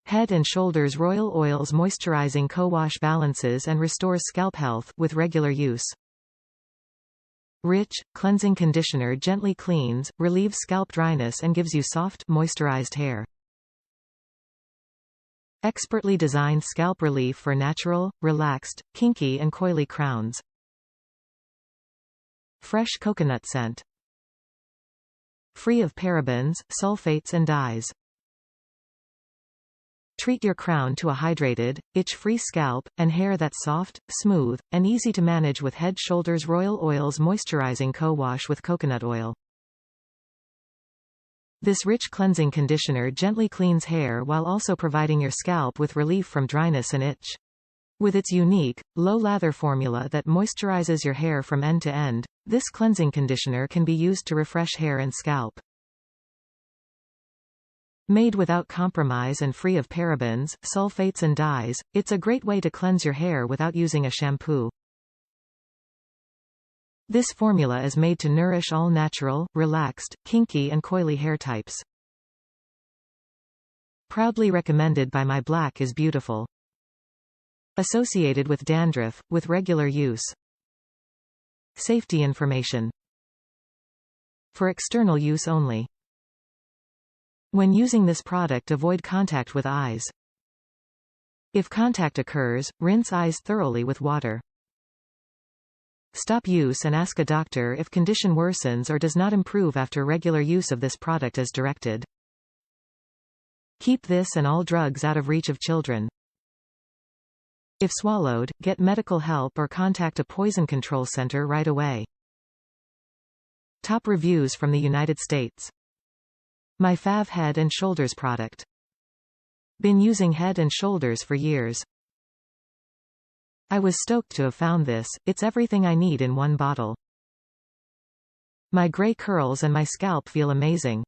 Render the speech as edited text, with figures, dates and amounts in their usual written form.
Head and Shoulders Royal Oil's Moisturizing CoWash balances and restores scalp health with regular use. Rich, cleansing conditioner gently cleans, relieves scalp dryness and gives you soft, moisturized hair. Expertly designed scalp relief for natural, relaxed, kinky and coily crowns. Fresh coconut scent. Free of parabens, sulfates and dyes. Treat your crown to a hydrated, itch-free scalp, and hair that's soft, smooth, and easy to manage with Head Shoulders Royal Oil's Moisturizing CoWash with coconut oil. This rich cleansing conditioner gently cleans hair while also providing your scalp with relief from dryness and itch. With its unique, low-lather formula that moisturizes your hair from end to end, this cleansing conditioner can be used to refresh hair and scalp. Made without compromise and free of parabens, sulfates and dyes, it's a great way to cleanse your hair without using a shampoo. This formula is made to nourish all natural, relaxed, kinky and coily hair types. Proudly recommended by my Black is Beautiful. Associated with dandruff, with regular use. Safety information. For external use only. When using this product, avoid contact with eyes. If contact occurs, rinse eyes thoroughly with water. Stop use and ask a doctor if condition worsens or does not improve after regular use of this product as directed. Keep this and all drugs out of reach of children. If swallowed, get medical help or contact a poison control center right away. Top reviews from the United States. My fav Head and Shoulders product. Been using Head and Shoulders for years. I was stoked to have found this, it's everything I need in one bottle. My gray curls and my scalp feel amazing.